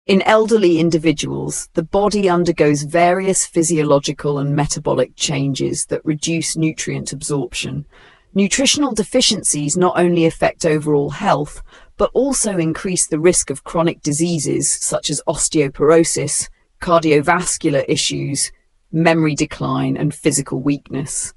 In elderly individuals, the body undergoes various physiological and metabolic changes that reduce nutrient absorption. Nutritional deficiencies not only affect overall health, but also increase the risk of chronic diseases such as osteoporosis, cardiovascular issues, memory decline, and physical weakness.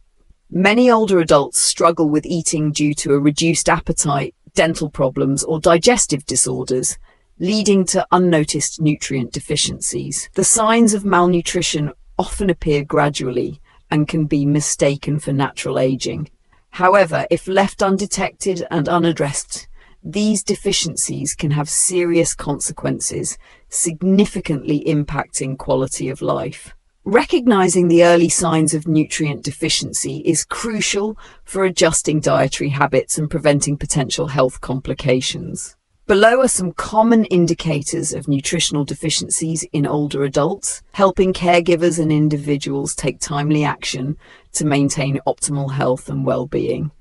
Many older adults struggle with eating due to a reduced appetite, dental problems, or digestive disorders, leading to unnoticed nutrient deficiencies. The signs of malnutrition often appear gradually and can be mistaken for natural aging. However, if left undetected and unaddressed, these deficiencies can have serious consequences, significantly impacting quality of life. Recognizing the early signs of nutrient deficiency is crucial for adjusting dietary habits and preventing potential health complications. Below are some common indicators of nutritional deficiencies in older adults, helping caregivers and individuals take timely action to maintain optimal health and well-being.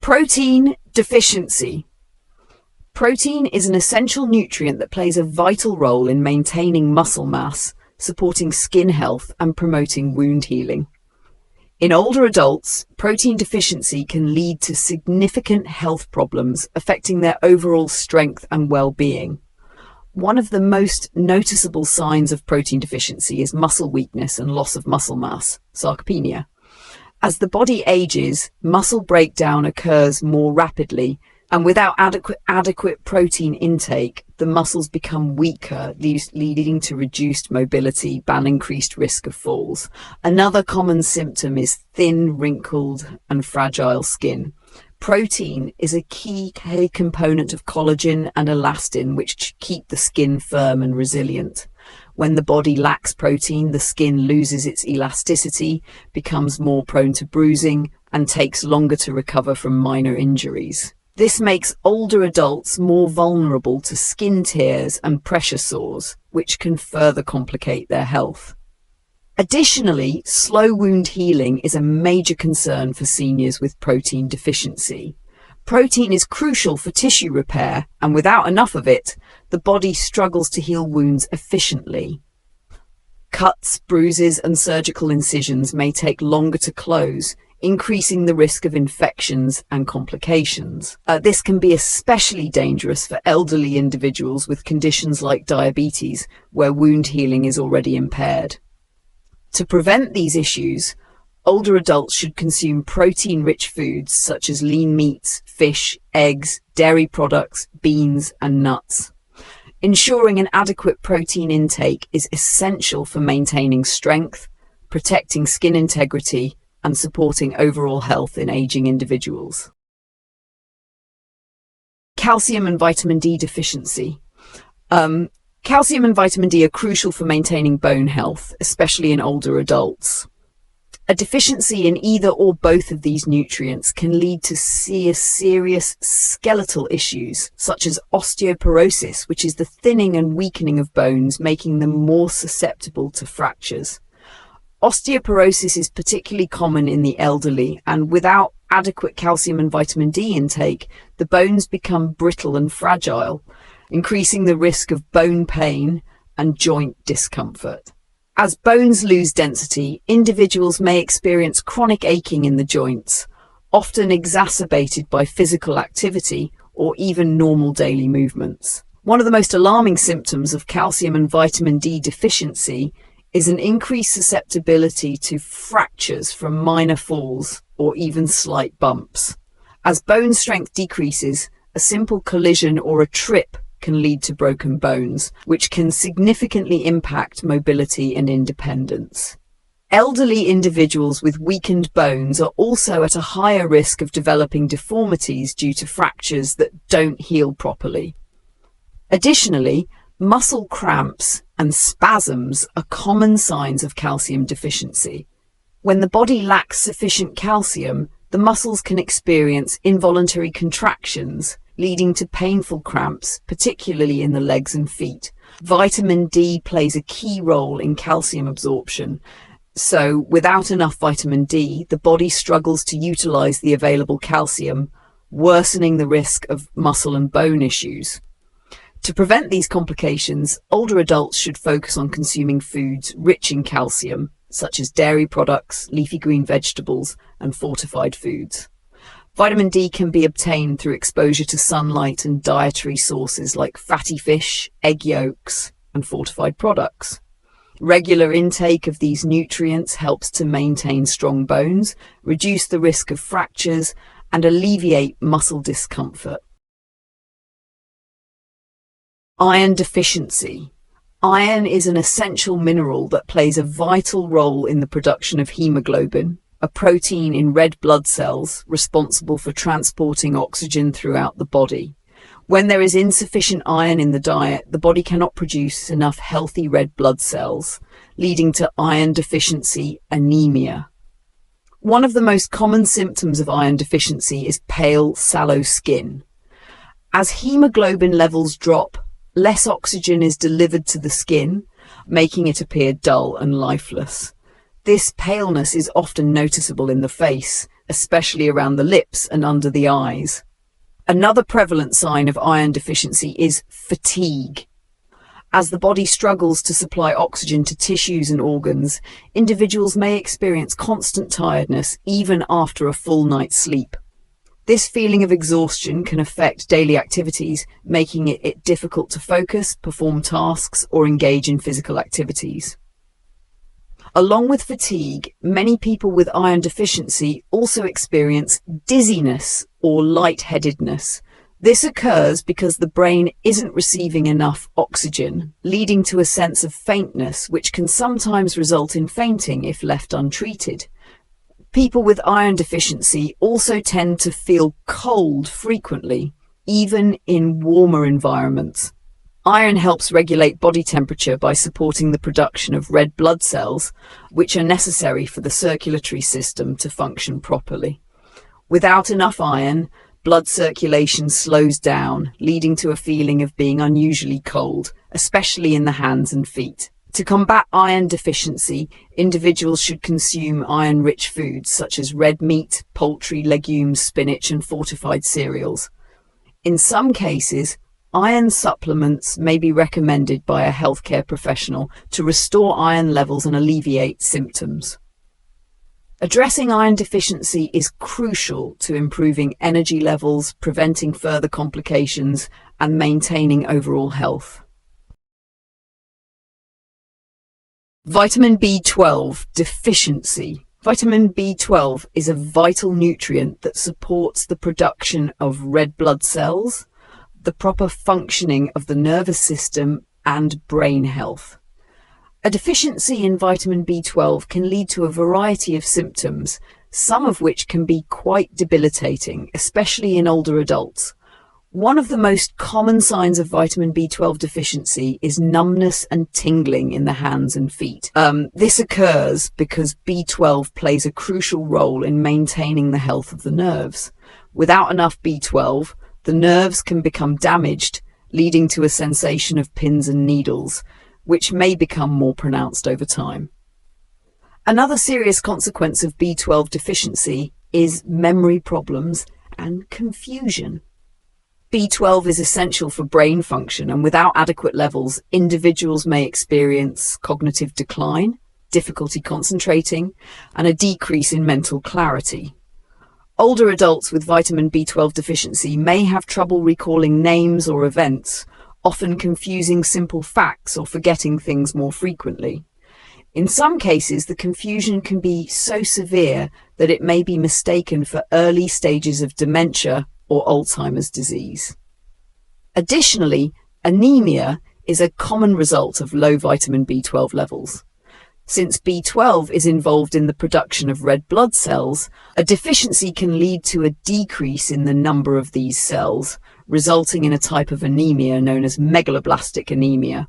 Protein deficiency. Protein is an essential nutrient that plays a vital role in maintaining muscle mass, supporting skin health, and promoting wound healing. In older adults, protein deficiency can lead to significant health problems affecting their overall strength and well-being. One of the most noticeable signs of protein deficiency is muscle weakness and loss of muscle mass, sarcopenia. As the body ages, muscle breakdown occurs more rapidly, and without adequate protein intake, the muscles become weaker, leading to reduced mobility and increased risk of falls. Another common symptom is thin, wrinkled, and fragile skin. Protein is a key component of collagen and elastin, which keep the skin firm and resilient. When the body lacks protein, the skin loses its elasticity, becomes more prone to bruising, and takes longer to recover from minor injuries. This makes older adults more vulnerable to skin tears and pressure sores, which can further complicate their health. Additionally, slow wound healing is a major concern for seniors with protein deficiency. Protein is crucial for tissue repair, and without enough of it, the body struggles to heal wounds efficiently. Cuts, bruises, and surgical incisions may take longer to close, increasing the risk of infections and complications. This can be especially dangerous for elderly individuals with conditions like diabetes, where wound healing is already impaired. To prevent these issues, older adults should consume protein-rich foods such as lean meats, fish, eggs, dairy products, beans, and nuts. Ensuring an adequate protein intake is essential for maintaining strength, protecting skin integrity, and supporting overall health in aging individuals. Calcium and vitamin D deficiency. Calcium and vitamin D are crucial for maintaining bone health, especially in older adults. A deficiency in either or both of these nutrients can lead to serious skeletal issues, such as osteoporosis, which is the thinning and weakening of bones, making them more susceptible to fractures. Osteoporosis is particularly common in the elderly, and without adequate calcium and vitamin D intake, the bones become brittle and fragile, increasing the risk of bone pain and joint discomfort. As bones lose density, individuals may experience chronic aching in the joints, often exacerbated by physical activity or even normal daily movements. One of the most alarming symptoms of calcium and vitamin D deficiency is an increased susceptibility to fractures from minor falls or even slight bumps. As bone strength decreases, a simple collision or a trip can lead to broken bones, which can significantly impact mobility and independence. Elderly individuals with weakened bones are also at a higher risk of developing deformities due to fractures that don't heal properly. Additionally, muscle cramps and spasms are common signs of calcium deficiency. When the body lacks sufficient calcium, the muscles can experience involuntary contractions, leading to painful cramps, particularly in the legs and feet. Vitamin D plays a key role in calcium absorption. So, without enough vitamin D, the body struggles to utilize the available calcium, worsening the risk of muscle and bone issues. To prevent these complications, older adults should focus on consuming foods rich in calcium, such as dairy products, leafy green vegetables, and fortified foods. Vitamin D can be obtained through exposure to sunlight and dietary sources like fatty fish, egg yolks, and fortified products. Regular intake of these nutrients helps to maintain strong bones, reduce the risk of fractures, and alleviate muscle discomfort. Iron deficiency. Iron is an essential mineral that plays a vital role in the production of hemoglobin, a protein in red blood cells responsible for transporting oxygen throughout the body. When there is insufficient iron in the diet, the body cannot produce enough healthy red blood cells, leading to iron deficiency anemia. One of the most common symptoms of iron deficiency is pale, sallow skin. As hemoglobin levels drop, less oxygen is delivered to the skin, making it appear dull and lifeless. This paleness is often noticeable in the face, especially around the lips and under the eyes. Another prevalent sign of iron deficiency is fatigue. As the body struggles to supply oxygen to tissues and organs, individuals may experience constant tiredness even after a full night's sleep. This feeling of exhaustion can affect daily activities, making it difficult to focus, perform tasks, or engage in physical activities. Along with fatigue, many people with iron deficiency also experience dizziness or lightheadedness. This occurs because the brain isn't receiving enough oxygen, leading to a sense of faintness, which can sometimes result in fainting if left untreated. People with iron deficiency also tend to feel cold frequently, even in warmer environments. Iron helps regulate body temperature by supporting the production of red blood cells, which are necessary for the circulatory system to function properly. Without enough iron, blood circulation slows down, leading to a feeling of being unusually cold, especially in the hands and feet. To combat iron deficiency, individuals should consume iron-rich foods such as red meat, poultry, legumes, spinach, and fortified cereals. In some cases, iron supplements may be recommended by a healthcare professional to restore iron levels and alleviate symptoms. Addressing iron deficiency is crucial to improving energy levels, preventing further complications, and maintaining overall health. Vitamin B12 deficiency. Vitamin B12 is a vital nutrient that supports the production of red blood cells, the proper functioning of the nervous system, and brain health. A deficiency in vitamin B12 can lead to a variety of symptoms, some of which can be quite debilitating, especially in older adults. One of the most common signs of vitamin B12 deficiency is numbness and tingling in the hands and feet. This occurs because B12 plays a crucial role in maintaining the health of the nerves. Without enough B12, the nerves can become damaged, leading to a sensation of pins and needles, which may become more pronounced over time. Another serious consequence of B12 deficiency is memory problems and confusion. B12 is essential for brain function, and without adequate levels, individuals may experience cognitive decline, difficulty concentrating, and a decrease in mental clarity. Older adults with vitamin B12 deficiency may have trouble recalling names or events, often confusing simple facts or forgetting things more frequently. In some cases, the confusion can be so severe that it may be mistaken for early stages of dementia or Alzheimer's disease. Additionally, anemia is a common result of low vitamin B12 levels. Since B12 is involved in the production of red blood cells, a deficiency can lead to a decrease in the number of these cells, resulting in a type of anemia known as megaloblastic anemia.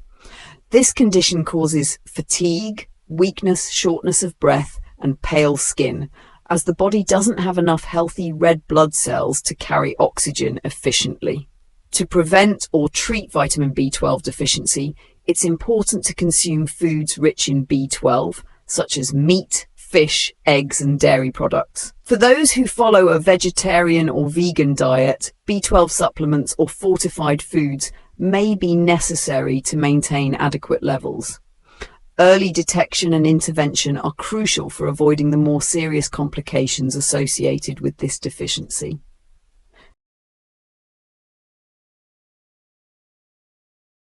This condition causes fatigue, weakness, shortness of breath, and pale skin, as the body doesn't have enough healthy red blood cells to carry oxygen efficiently. To prevent or treat vitamin B12 deficiency, it's important to consume foods rich in B12, such as meat, fish, eggs, and dairy products. For those who follow a vegetarian or vegan diet, B12 supplements or fortified foods may be necessary to maintain adequate levels. Early detection and intervention are crucial for avoiding the more serious complications associated with this deficiency.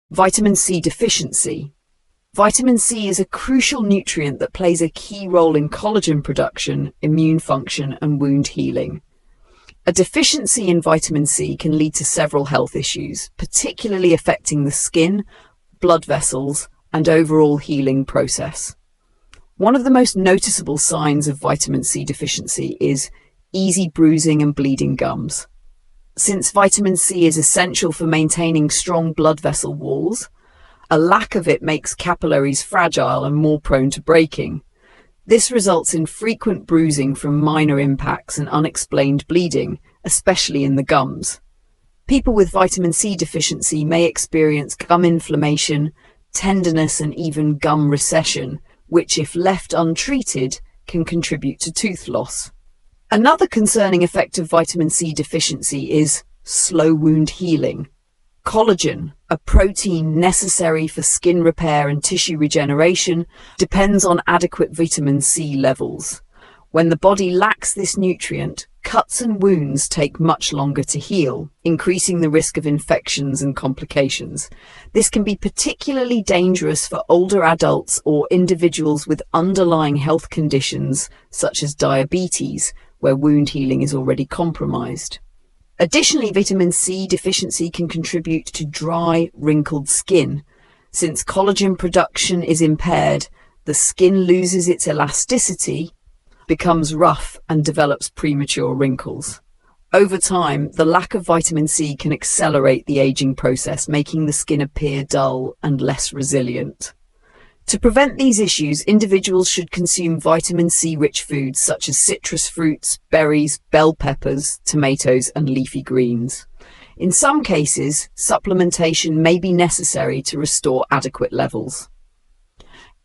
Vitamin C deficiency. Vitamin C is a crucial nutrient that plays a key role in collagen production, immune function, and wound healing. A deficiency in vitamin C can lead to several health issues, particularly affecting the skin, blood vessels, and overall healing process. One of the most noticeable signs of vitamin C deficiency is easy bruising and bleeding gums. Since vitamin C is essential for maintaining strong blood vessel walls, a lack of it makes capillaries fragile and more prone to breaking. This results in frequent bruising from minor impacts and unexplained bleeding, especially in the gums. People with vitamin C deficiency may experience gum inflammation, tenderness, and even gum recession, which, if left untreated, can contribute to tooth loss. Another concerning effect of vitamin C deficiency is slow wound healing. Collagen, a protein necessary for skin repair and tissue regeneration, depends on adequate vitamin C levels. When the body lacks this nutrient, cuts and wounds take much longer to heal, increasing the risk of infections and complications. This can be particularly dangerous for older adults or individuals with underlying health conditions such as diabetes, where wound healing is already compromised. Additionally, vitamin C deficiency can contribute to dry, wrinkled skin. Since collagen production is impaired, the skin loses its elasticity, becomes rough, and develops premature wrinkles. Over time, the lack of vitamin C can accelerate the aging process, making the skin appear dull and less resilient. To prevent these issues, individuals should consume vitamin C-rich foods such as citrus fruits, berries, bell peppers, tomatoes, and leafy greens. In some cases, supplementation may be necessary to restore adequate levels.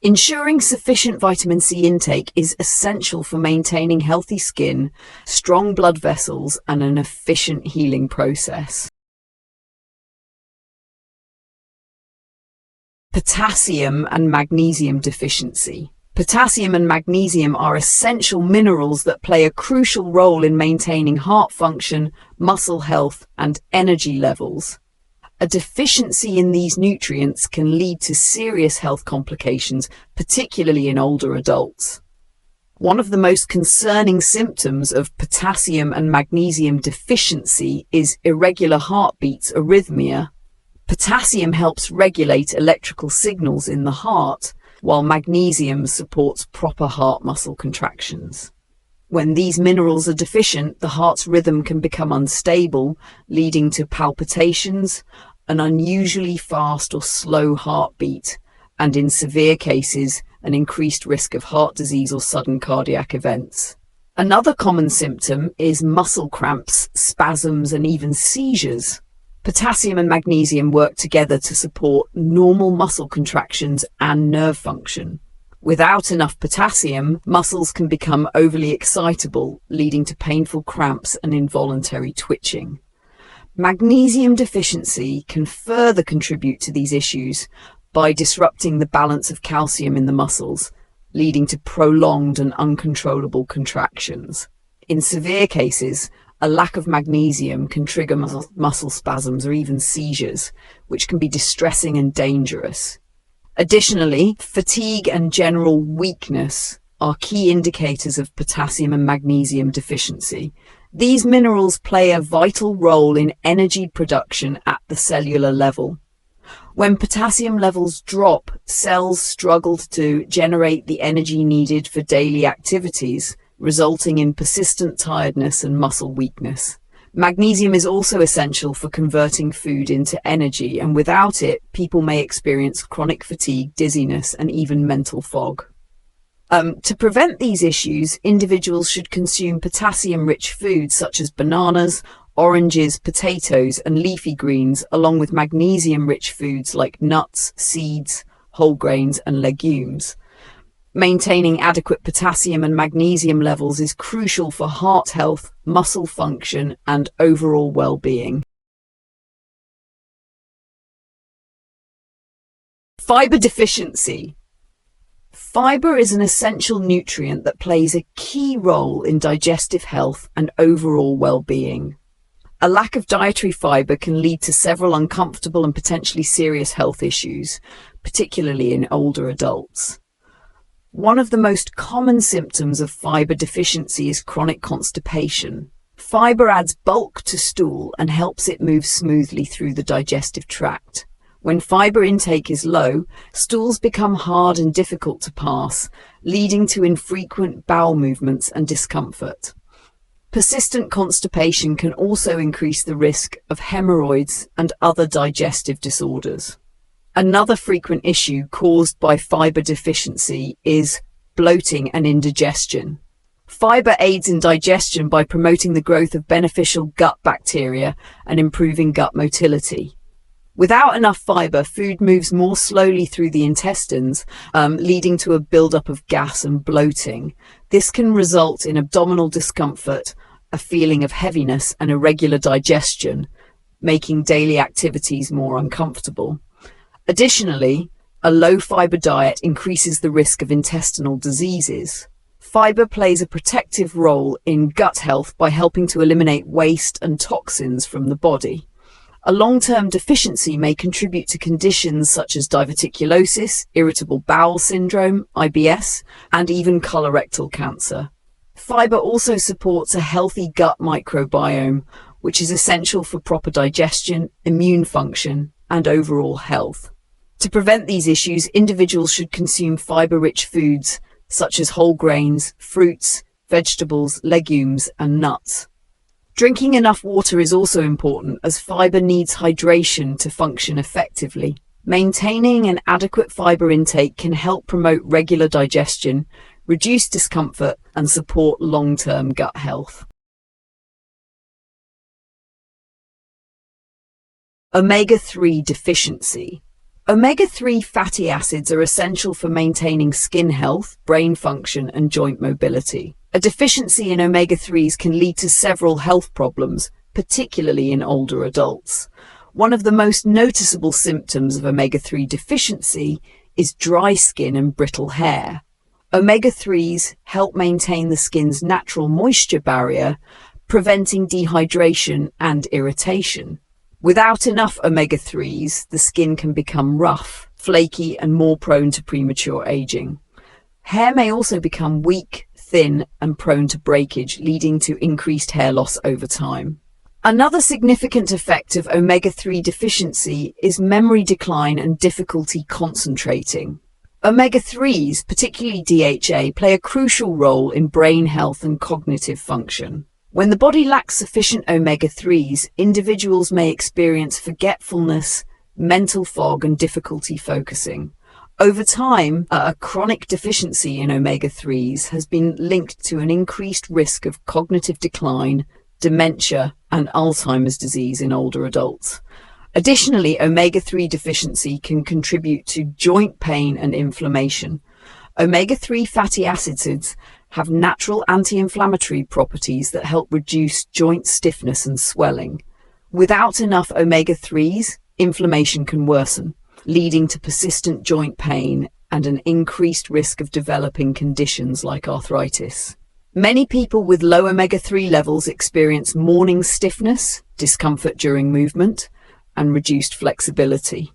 Ensuring sufficient vitamin C intake is essential for maintaining healthy skin, strong blood vessels, and an efficient healing process. Potassium and magnesium deficiency. Potassium and magnesium are essential minerals that play a crucial role in maintaining heart function, muscle health, and energy levels. A deficiency in these nutrients can lead to serious health complications, particularly in older adults. One of the most concerning symptoms of potassium and magnesium deficiency is irregular heartbeats, arrhythmia. Potassium helps regulate electrical signals in the heart, while magnesium supports proper heart muscle contractions. When these minerals are deficient, the heart's rhythm can become unstable, leading to palpitations, an unusually fast or slow heartbeat, and in severe cases, an increased risk of heart disease or sudden cardiac events. Another common symptom is muscle cramps, spasms, and even seizures. Potassium and magnesium work together to support normal muscle contractions and nerve function. Without enough potassium, muscles can become overly excitable, leading to painful cramps and involuntary twitching. Magnesium deficiency can further contribute to these issues by disrupting the balance of calcium in the muscles, leading to prolonged and uncontrollable contractions. In severe cases, a lack of magnesium can trigger muscle spasms or even seizures, which can be distressing and dangerous. Additionally, fatigue and general weakness are key indicators of potassium and magnesium deficiency. These minerals play a vital role in energy production at the cellular level. When potassium levels drop, cells struggle to generate the energy needed for daily activities, resulting in persistent tiredness and muscle weakness. Magnesium is also essential for converting food into energy, and without it, people may experience chronic fatigue, dizziness, and even mental fog. To prevent these issues, individuals should consume potassium-rich foods such as bananas, oranges, potatoes, and leafy greens, along with magnesium-rich foods like nuts, seeds, whole grains, and legumes. Maintaining adequate potassium and magnesium levels is crucial for heart health, muscle function, and overall well-being. Fiber deficiency. Fiber is an essential nutrient that plays a key role in digestive health and overall well-being. A lack of dietary fiber can lead to several uncomfortable and potentially serious health issues, particularly in older adults. One of the most common symptoms of fiber deficiency is chronic constipation. Fiber adds bulk to stool and helps it move smoothly through the digestive tract. When fiber intake is low, stools become hard and difficult to pass, leading to infrequent bowel movements and discomfort. Persistent constipation can also increase the risk of hemorrhoids and other digestive disorders. Another frequent issue caused by fiber deficiency is bloating and indigestion. Fiber aids in digestion by promoting the growth of beneficial gut bacteria and improving gut motility. Without enough fiber, food moves more slowly through the intestines, leading to a buildup of gas and bloating. This can result in abdominal discomfort, a feeling of heaviness, and irregular digestion, making daily activities more uncomfortable. Additionally, a low-fiber diet increases the risk of intestinal diseases. Fiber plays a protective role in gut health by helping to eliminate waste and toxins from the body. A long-term deficiency may contribute to conditions such as diverticulosis, irritable bowel syndrome, IBS, and even colorectal cancer. Fiber also supports a healthy gut microbiome, which is essential for proper digestion, immune function, and overall health. To prevent these issues, individuals should consume fiber-rich foods such as whole grains, fruits, vegetables, legumes, and nuts. Drinking enough water is also important, as fiber needs hydration to function effectively. Maintaining an adequate fiber intake can help promote regular digestion, reduce discomfort, and support long-term gut health. Omega-3 deficiency. Omega-3 fatty acids are essential for maintaining skin health, brain function, and joint mobility. A deficiency in omega-3s can lead to several health problems, particularly in older adults. One of the most noticeable symptoms of omega-3 deficiency is dry skin and brittle hair. Omega-3s help maintain the skin's natural moisture barrier, preventing dehydration and irritation. Without enough omega-3s, the skin can become rough, flaky, and more prone to premature aging. Hair may also become weak, thin, and prone to breakage, leading to increased hair loss over time. Another significant effect of omega-3 deficiency is memory decline and difficulty concentrating. Omega-3s, particularly DHA, play a crucial role in brain health and cognitive function. When the body lacks sufficient omega-3s, individuals may experience forgetfulness, mental fog, and difficulty focusing. Over time, a chronic deficiency in omega-3s has been linked to an increased risk of cognitive decline, dementia, and Alzheimer's disease in older adults. Additionally, omega-3 deficiency can contribute to joint pain and inflammation. Omega-3 fatty acids have natural anti-inflammatory properties that help reduce joint stiffness and swelling. Without enough omega-3s, inflammation can worsen, leading to persistent joint pain and an increased risk of developing conditions like arthritis. Many people with low omega-3 levels experience morning stiffness, discomfort during movement, and reduced flexibility.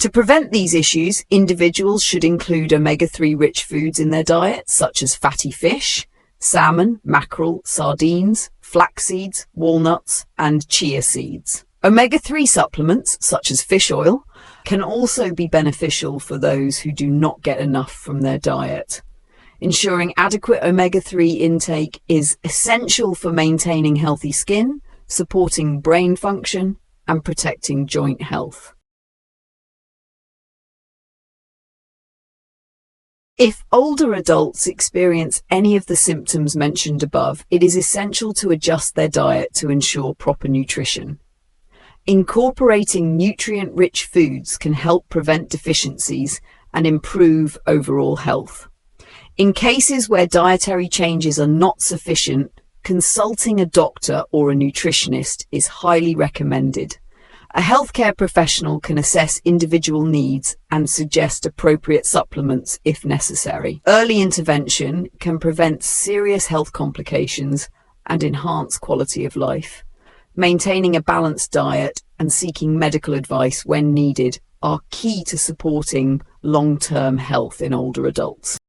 To prevent these issues, individuals should include omega-3 rich foods in their diet, such as fatty fish, salmon, mackerel, sardines, flax seeds, walnuts, and chia seeds. Omega-3 supplements, such as fish oil, can also be beneficial for those who do not get enough from their diet. Ensuring adequate omega-3 intake is essential for maintaining healthy skin, supporting brain function, and protecting joint health. If older adults experience any of the symptoms mentioned above, it is essential to adjust their diet to ensure proper nutrition. Incorporating nutrient-rich foods can help prevent deficiencies and improve overall health. In cases where dietary changes are not sufficient, consulting a doctor or a nutritionist is highly recommended. A healthcare professional can assess individual needs and suggest appropriate supplements if necessary. Early intervention can prevent serious health complications and enhance quality of life. Maintaining a balanced diet and seeking medical advice when needed are key to supporting long-term health in older adults.